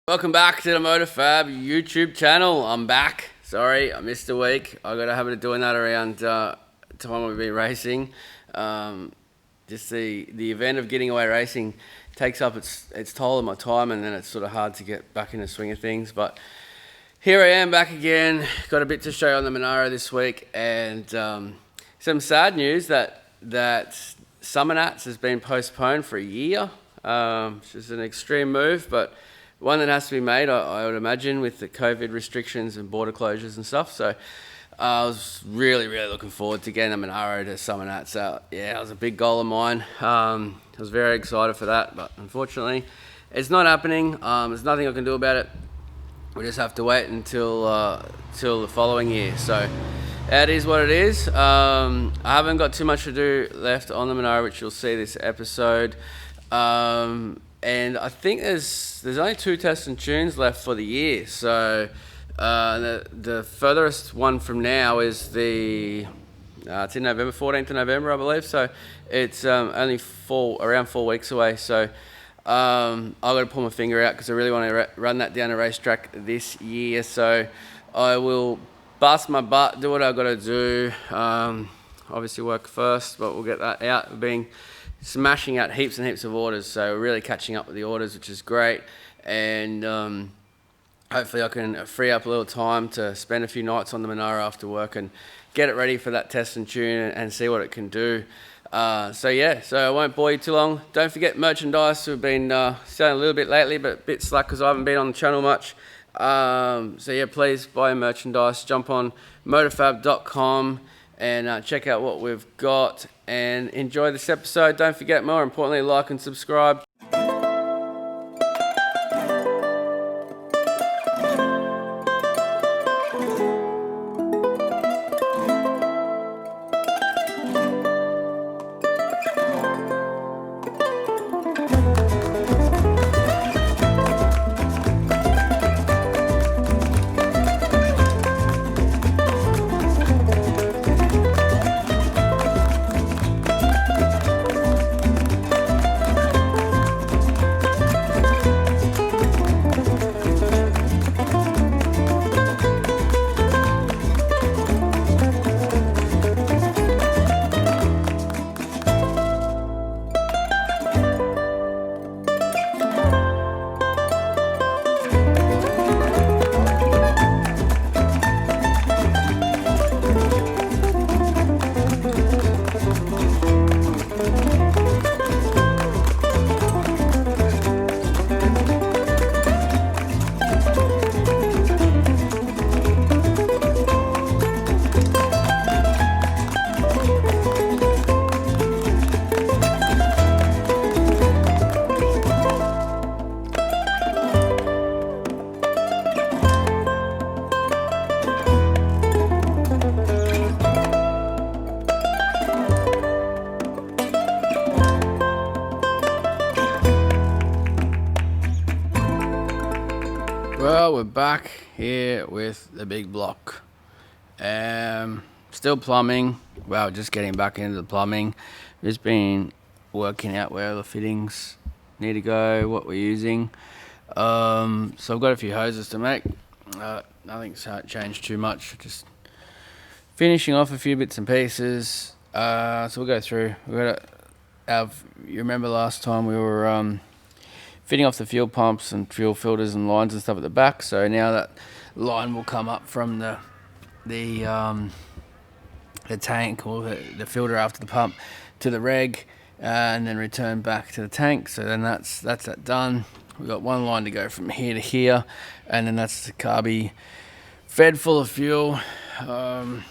Welcome back to the MotorFab YouTube channel. I'm back. Sorry, I missed a week. I got a habit of doing that around time we've been racing. Just the event of getting away racing takes up its toll on my time, and then it's sort of hard to get back in the swing of things. But here I am back again. Got a bit to show you on the Monaro this week, and some sad news that Summer Nats has been postponed for a year. Which is an extreme move, but one that has to be made, I would imagine, with the COVID restrictions and border closures and stuff. So I was really looking forward to getting the Monaro to Summer Nats. So yeah, it was a big goal of mine. I was very excited for that, but unfortunately, it's not happening. There's nothing I can do about it. We just have to wait until till the following year. So that is what it is. I haven't got too much to do left on the Monaro, which you'll see this episode. And I think there's only 2 tests and tunes left for the year. So the furthest one from now is it's in November, 14th of November, I believe. So it's only around 4 weeks away. So I've got to pull my finger out because I really want to run that down a racetrack this year. So I will bust my butt, do what I've got to do. Obviously work first, but we'll get that out. Smashing out heaps and heaps of orders, so we're really catching up with the orders, which is great. And hopefully I can free up a little time to spend a few nights on the Monaro after work and get it ready for that test and tune and see what it can do. So I won't bore you too long. Don't forget merchandise. We've been selling a little bit lately, but a bit slack because I haven't been on the channel much. So yeah, please buy merchandise. Jump on motorfab.com and check out what we've got and enjoy this episode. Don't forget, more importantly, like and subscribe. Well, we're back here with the big block. Still plumbing. Well, just getting back into the plumbing. Just been working out where the fittings need to go, what we're using. So I've got a few hoses to make. Nothing's changed too much. Just finishing off a few bits and pieces. So we'll go through. You remember last time we were fitting off the fuel pumps and fuel filters and lines and stuff at the back. So now that line will come up from the tank or the filter after the pump to the reg, and then return back to the tank. So then that's that done. We've got one line to go from here to here, and then that's the carby fed full of fuel. And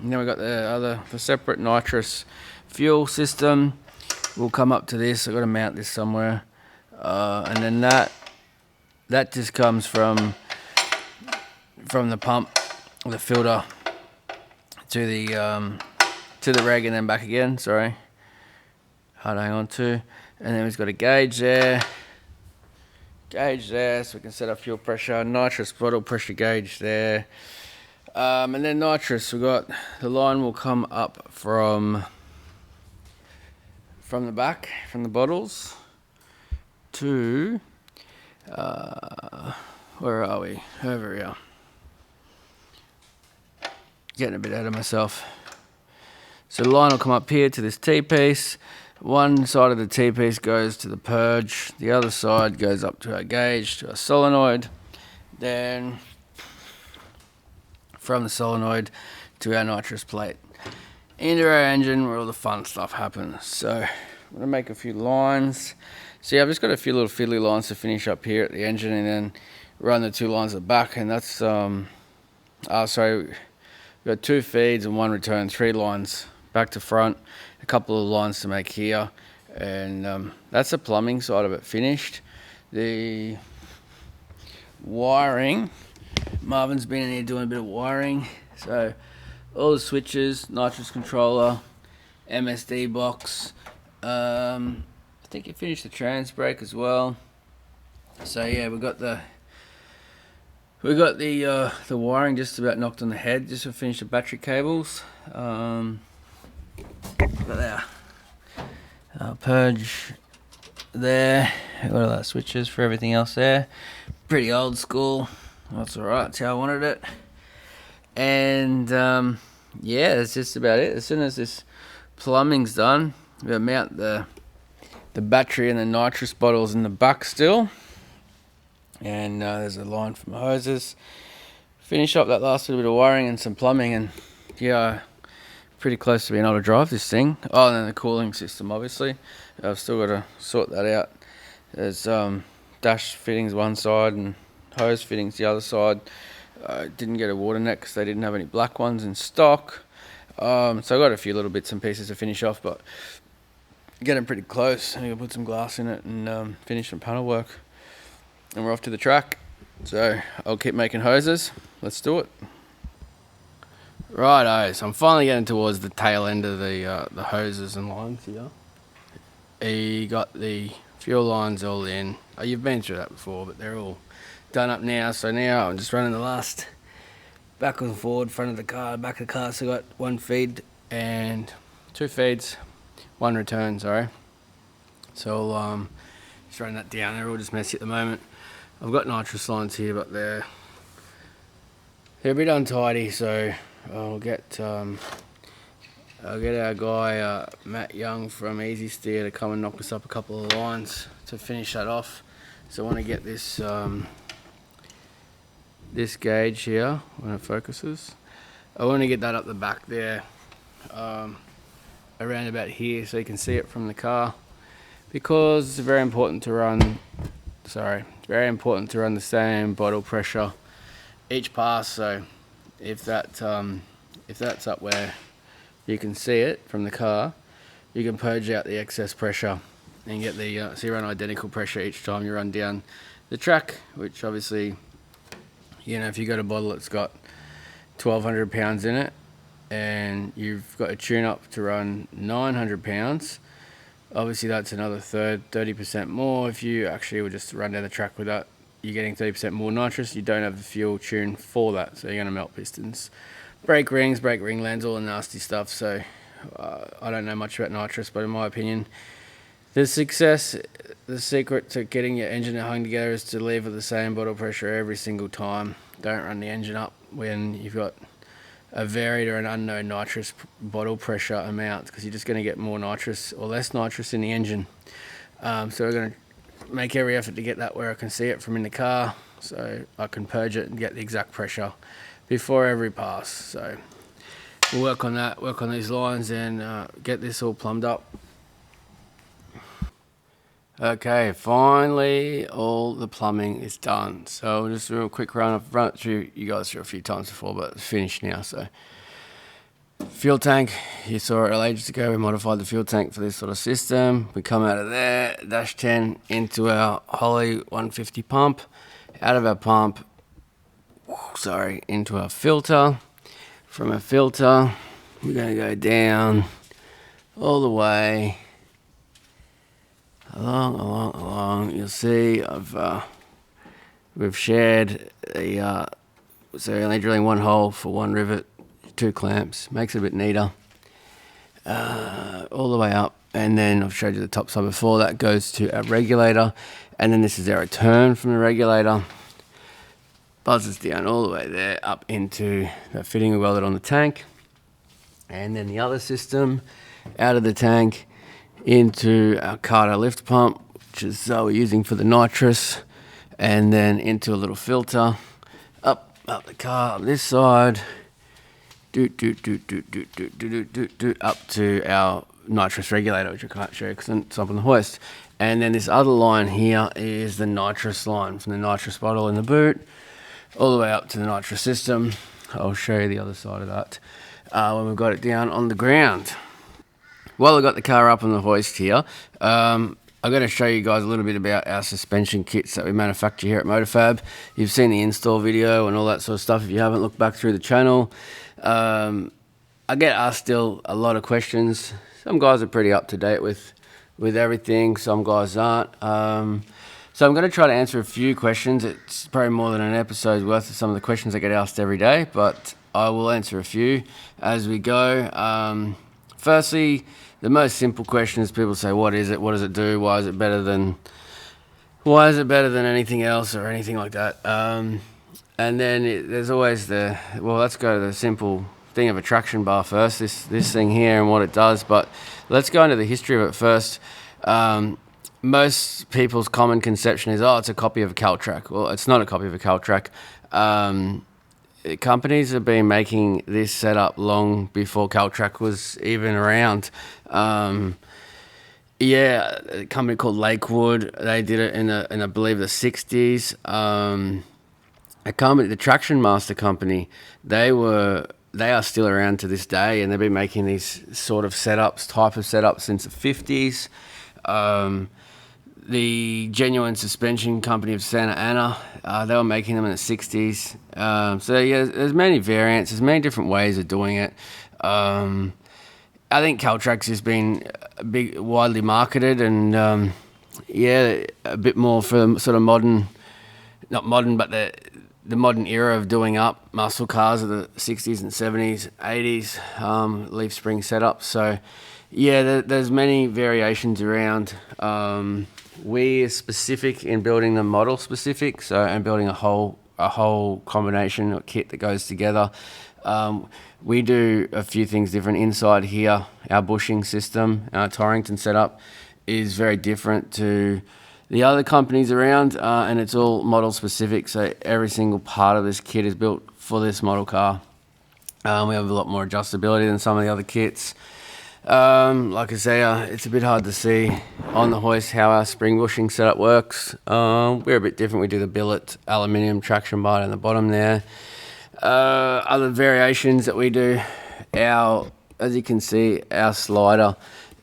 then we've got the separate nitrous fuel system. We'll come up to this. I've got to mount this somewhere. And then that just comes from the pump, the filter to the reg and then back again. Sorry, hard to hang on to. And then we've got a gauge there, so we can set our fuel pressure. Nitrous bottle pressure gauge there. And then nitrous, we've got the line will come up from the back, from the bottles to Where are we? Over here. Getting a bit ahead of myself. So the line will come up here to this T-piece. One side of the T-piece goes to the purge. The other side goes up to our gauge, to our solenoid. Then from the solenoid to our nitrous plate. Into our engine where all the fun stuff happens. So I'm going to make a few lines. See, I've just got a few little fiddly lines to finish up here at the engine and then run the 2 lines at the back. And that's, sorry, we've got 2 feeds and 1 return, 3 lines back to front, a couple of lines to make here. And that's the plumbing side of it finished. The wiring, Marvin's been in here doing a bit of wiring. So all the switches, nitrous controller, MSD box. I think he finished the trans brake as well. So yeah, we got the wiring just about knocked on the head. Just to finish the battery cables. Got our purge there. Got all our switches for everything else there. Pretty old school. That's alright. That's how I wanted it. And yeah, that's just about it. As soon as this plumbing's done, we'll mount the battery and the nitrous bottles in the back still. And there's a line for my hoses. Finish up that last little bit of wiring and some plumbing, and yeah, pretty close to being able to drive this thing. Oh, and then the cooling system, obviously. I've still got to sort that out. There's dash fittings one side and hose fittings the other side. Didn't get a water net because they didn't have any black ones in stock. So I got a few little bits and pieces to finish off, but getting pretty close. I'm gonna put some glass in it and finish some panel work. And we're off to the track. So I'll keep making hoses. Let's do it. Righto, so I'm finally getting towards the tail end of the hoses and lines here. You got the fuel lines all in. You've been through that before, but they're all done up now. So now I'm just running the last back and forward, front of the car, back of the car. So I got 1 feed and 2 feeds, 1 return, sorry. So I'll just running that down. They're all just messy at the moment. I've got nitrous lines here, but they're a bit untidy, so I'll get our guy Matt Young from Easy Steer to come and knock us up a couple of lines to finish that off. So I want to get this this gauge here when it focuses. I want to get that up the back there, around about here, so you can see it from the car, because it's very important to run. Very important to run the same bottle pressure each pass. So if that's up where you can see it from the car, you can purge out the excess pressure and get the so you run identical pressure each time you run down the track, which obviously, you know, if you got a bottle that's got 1,200 pounds in it and you've got a tune up to run 900 pounds, obviously that's another 30% more. If you actually would just run down the track with that, you're getting 30% more nitrous. You don't have the fuel tune for that, so you're going to melt pistons, brake rings, brake ring lands, all the nasty stuff. So I don't know much about nitrous, but in my opinion, the secret to getting your engine hung together is to leave at the same bottle pressure every single time. Don't run the engine up when you've got a varied or an unknown nitrous bottle pressure amount, because you're just going to get more nitrous or less nitrous in the engine. So we're going to make every effort to get that where I can see it from in the car, so I can purge it and get the exact pressure before every pass. So we'll work on that, work on these lines, and get this all plumbed up. Okay, finally all the plumbing is done. So just a real quick run. I've run it through you guys through a few times before, but it's finished now. So fuel tank, you saw it ages ago. We modified the fuel tank for this sort of system. We come out of there, dash 10 into our Holly 150 pump, out of our pump, into our filter. From a filter, we're going to go down all the way along. You'll see we've shared so only drilling 1 hole for 1 rivet, 2 clamps, makes it a bit neater. All the way up, and then I've showed you the top side before. That goes to our regulator, and then this is our return from the regulator. Buzzes down all the way there up into that fitting we welded on the tank, and then the other system out of the tank into our Carter lift pump, which is we're using for the nitrous, and then into a little filter up the car up this side, up to our nitrous regulator, which I can't show you because it's up on the hoist. And then this other line here is the nitrous line from the nitrous bottle in the boot all the way up to the nitrous system. I'll show you the other side of that when we've got it down on the ground. While I've got the car up on the hoist here, I'm going to show you guys a little bit about our suspension kits that we manufacture here at MotorFab. You've seen the install video and all that sort of stuff. If you haven't, looked back through the channel. I get asked still a lot of questions. Some guys are pretty up to date with everything, some guys aren't. So I'm going to try to answer a few questions. It's probably more than an episode's worth of some of the questions I get asked every day, but I will answer a few as we go. Firstly, the most simple question is people say, what is it? What does it do? Why is it better than anything else or anything like that? And then there's always let's go to the simple thing of a traction bar first, this thing here and what it does. But let's go into the history of it first. Most people's common conception is, it's a copy of a Caltrac. Well, it's not a copy of a Caltrac. Companies have been making this setup long before Caltrac was even around. A company called Lakewood, they did it in I believe the 60s. A company, the Traction Master company, they are still around to this day, and they've been making these sort of type of setups since the 50s. The Genuine Suspension Company of Santa Ana, they were making them in the 60s. There's many variants, there's many different ways of doing it. I think Caltrac's has been widely marketed, and a bit more for the sort of modern, not modern, but the modern era of doing up muscle cars of the 60s and 70s, 80s, leaf spring setups. So there's many variations around. We're specific in building the model specific, and building a whole combination or kit that goes together. We do a few things different inside here. Our bushing system, our Torrington setup, is very different to the other companies around, and it's all model specific. So every single part of this kit is built for this model car. We have a lot more adjustability than some of the other kits. Like I say, it's a bit hard to see on the hoist how our spring bushing setup works. We're a bit different. We do the billet aluminium traction bar in the bottom there. Other variations that we do, as you can see, our slider.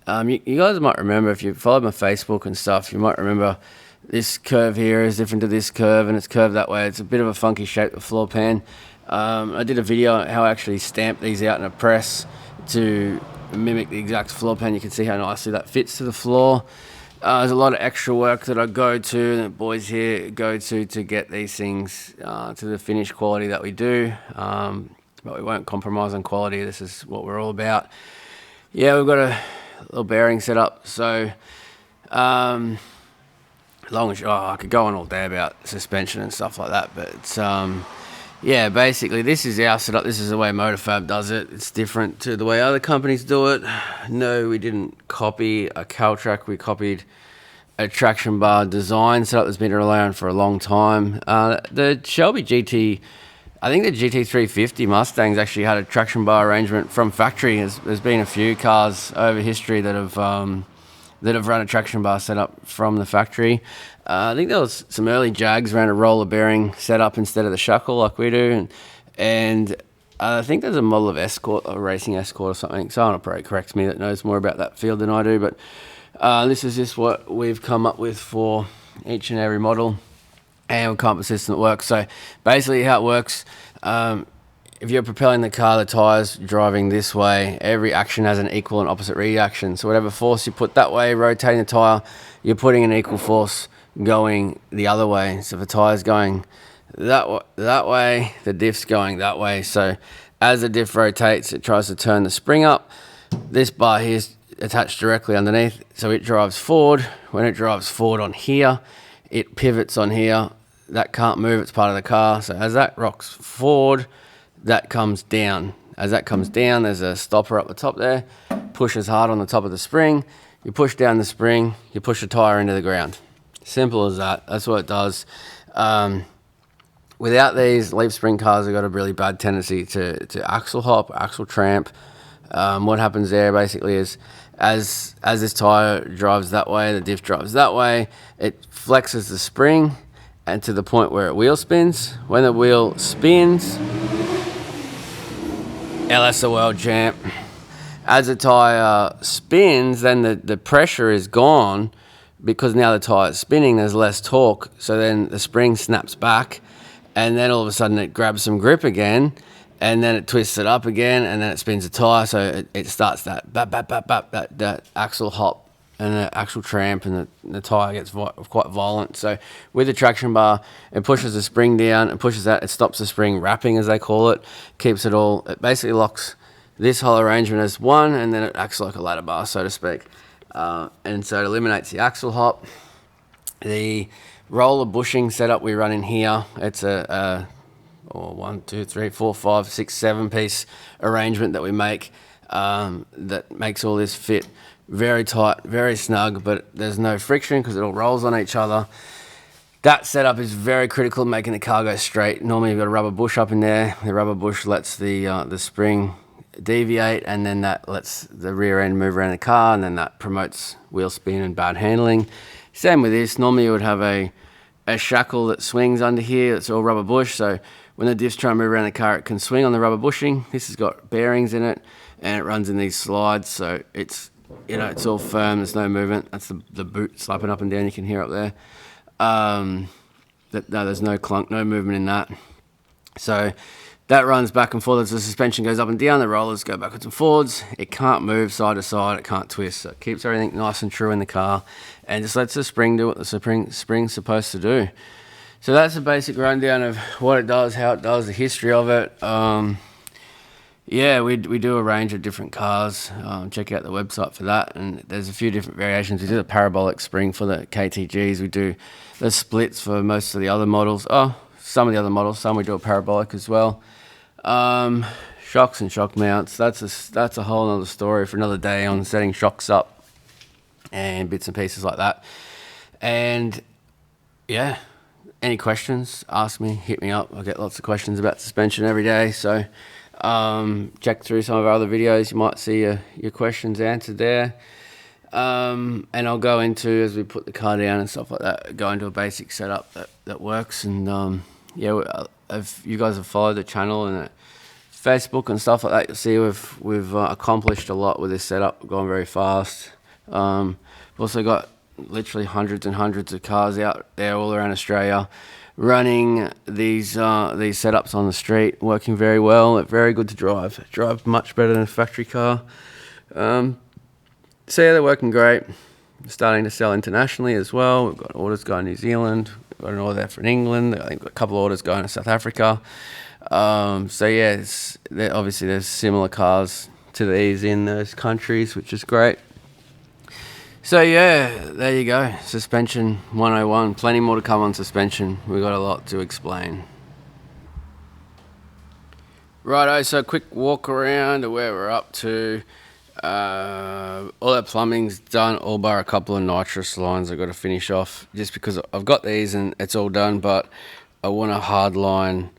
You guys might remember, if you followed my Facebook and stuff, you might remember this curve here is different to this curve, and it's curved that way. It's a bit of a funky shape of floor pan. I did a video on how I actually stamped these out in a press to mimic the exact floor pan. You can see how nicely that fits to the floor. There's a lot of extra work that I go to, and the boys here go to get these things to the finished quality that we do. But we won't compromise on quality. This is what we're all about. We've got a little bearing set up. So I could go on all day about suspension and stuff like that, but it's basically this is our setup. This is the way MotorFab does it. It's different to the way other companies do it. No, we didn't copy a Caltrac. We copied a traction bar design setup that's been around for a long time. The Shelby GT, I think the GT350 Mustangs actually had a traction bar arrangement from factory. There's been a few cars over history that have run a traction bar setup from the factory. I think there was some early Jags ran a roller bearing setup instead of the shackle like we do, and I think there's a model of Escort, a racing Escort or something. Someone will probably correct me that knows more about that field than I do, but this is just what we've come up with for each and every model, and we've come up with a system that works. So basically how it works, if you're propelling the car, the tyres driving this way, every action has an equal and opposite reaction. So whatever force you put that way, rotating the tyre, you're putting an equal force going the other way. So if the tyre's going that way, the diff's going that way. So as the diff rotates, it tries to turn the spring up. This bar here attached directly underneath, so it drives forward. When it drives forward on here, it pivots on here. That can't move, it's part of the car. So as that rocks forward, that comes down. As that comes down, there's a stopper up the top there, pushes hard on the top of the spring. You push down the spring, you push the tire into the ground. Simple as that. That's what it does. Without these, leaf spring cars have got a really bad tendency to axle hop, axle tramp. What happens there basically is as this tire drives that way, the diff drives that way, it flexes the spring and to the point where it wheel spins. When the wheel spins, that's the world champ. As the tire spins, then the pressure is gone because now the tire's spinning, there's less torque. So then the spring snaps back and then all of a sudden it grabs some grip again and then it twists it up again and then it spins the tire. So it starts that that axle hop and the axle tramp and the tire gets quite violent. So with the traction bar, it pushes the spring down, it pushes that, it stops the spring wrapping as they call it, keeps it all, it basically locks this whole arrangement as one and then it acts like a ladder bar, so to speak. And so it eliminates the axle hop. The roller bushing setup we run in here, it's a 1, 2, 3, 4, 5, 6, 7 piece arrangement that we make that makes all this fit very tight, very snug, but there's no friction because it all rolls on each other. That setup is very critical in making the car go straight. Normally you've got a rubber bush up in there. The rubber bush lets the spring deviate and then that lets the rear end move around the car and then that promotes wheel spin and bad handling. Same with this. Normally you would have a shackle that swings under here. It's all rubber bush, so when the diff's trying to move around the car, it can swing on the rubber bushing. This has got bearings in it and it runs in these slides, so it's, you know, it's all firm, there's no movement. That's the boot slapping up and down, you can hear up there. No, there's no clunk, no movement in that. So that runs back and forth as the suspension goes up and down, the rollers go backwards and forwards. It can't move side to side, it can't twist, so it keeps everything nice and true in the car and just lets the spring do what the spring's supposed to do. So that's a basic rundown of what it does, how it does, the history of it. Yeah, we do a range of different cars. Check out the website for that, and there's a few different variations. We do the parabolic spring for the KTGs. We do the splits for most of the other models. Some of the other models. Some we do a parabolic as well. Shocks and shock mounts. That's a whole other story for another day on setting shocks up and bits and pieces like that. And yeah, any questions? Ask me. Hit me up. I get lots of questions about suspension every day. So. Check through some of our other videos, you might see your questions answered there. And I'll go into, as we put the car down and stuff like that, go into a basic setup that works. And yeah, if you guys have followed the channel and Facebook and stuff like that, you'll see we've accomplished a lot with this setup. We've gone very fast. We've also got literally hundreds and hundreds of cars out there all around Australia running these setups on the street, working very well. They're very good to drive. Drive much better than a factory car. So yeah, they're working great. Starting to sell internationally as well. We've got orders going to New Zealand. We've got an order there for England. I think we've got a couple of orders going to South Africa. So yeah, obviously there's similar cars to these in those countries, which is great. So yeah, there you go. Suspension 101. Plenty more to come on suspension. We've got a lot to explain. Righto, so quick walk around to where we're up to. All that plumbing's done, all bar a couple of nitrous lines I've got to finish off. Just because I've got these and it's all done, but I want a hard line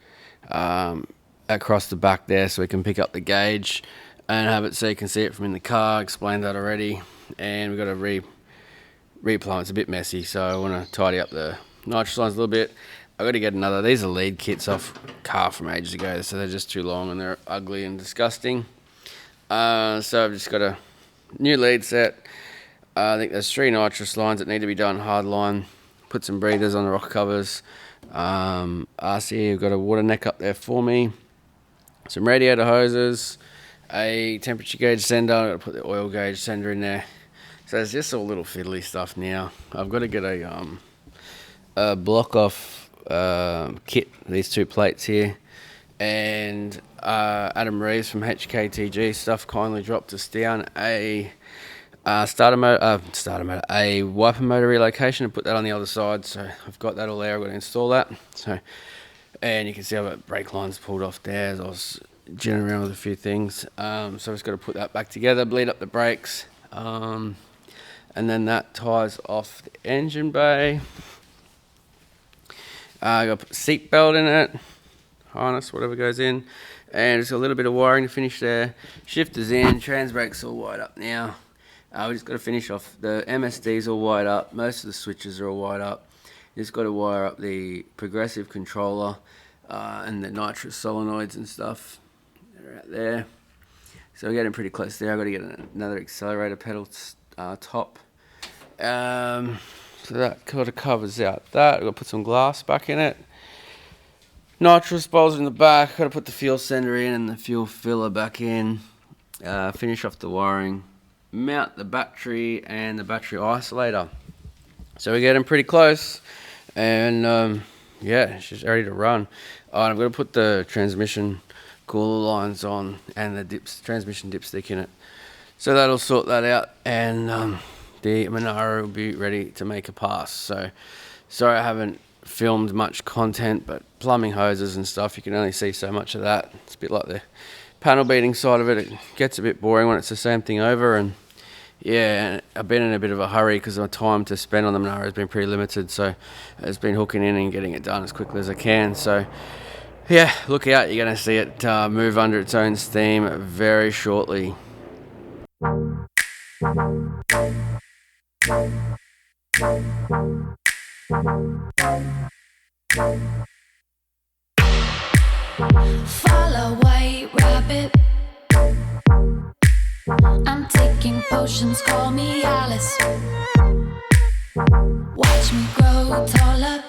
across the back there so we can pick up the gauge and have it so you can see it from in the car. Explained that already. And we've got to replumb. It's a bit messy, so I want to tidy up the nitrous lines a little bit. I've got to get another. These are lead kits off car from ages ago, so they're just too long and they're ugly and disgusting. So I've just got a new lead set. I think there's 3 nitrous lines that need to be done hard line. Put some breathers on the rocker covers. RC, I've got a water neck up there for me. Some radiator hoses. A temperature gauge sender. I've got to put the oil gauge sender in there. So it's just all little fiddly stuff now. I've got to get a block off kit, these 2 plates here. And Adam Reeves from HKTG Stuff kindly dropped us down a a wiper motor relocation, and put that on the other side. So I've got that all there. I've got to install that. So, and you can see I've got brake lines pulled off there as I was jigging around with a few things. So I've just got to put that back together, bleed up the brakes, and then that ties off the engine bay. I got to put a seat belt in it, harness, whatever goes in, and just a little bit of wiring to finish there. Shifter's in, trans brake's all wired up now. We just got to finish off the MSD's all wired up. Most of the switches are all wired up. You just got to wire up the progressive controller and the nitrous solenoids and stuff that are out there. So we're getting pretty close there. I've got to get another accelerator pedal top. So that kind of covers out that. I've got to put some glass back in it. Nitrous bowls in the back. Got to put the fuel sender in and the fuel filler back in. Finish off the wiring. Mount the battery and the battery isolator. So we're getting pretty close, and yeah, she's ready to run. I'm going to put the transmission cooler lines on and the transmission dipstick in it. So that'll sort that out, and the Monaro will be ready to make a pass. So sorry I haven't filmed much content, but plumbing hoses and stuff, you can only see so much of that. It's a bit like the panel beating side of it. It gets a bit boring when it's the same thing over, and yeah, I've been in a bit of a hurry because my time to spend on the Monaro has been pretty limited, so I've been hooking in and getting it done as quickly as I can. So yeah, look out, you're going to see it move under its own steam very shortly. Follow white rabbit. I'm taking potions, call me Alice. Watch me grow taller.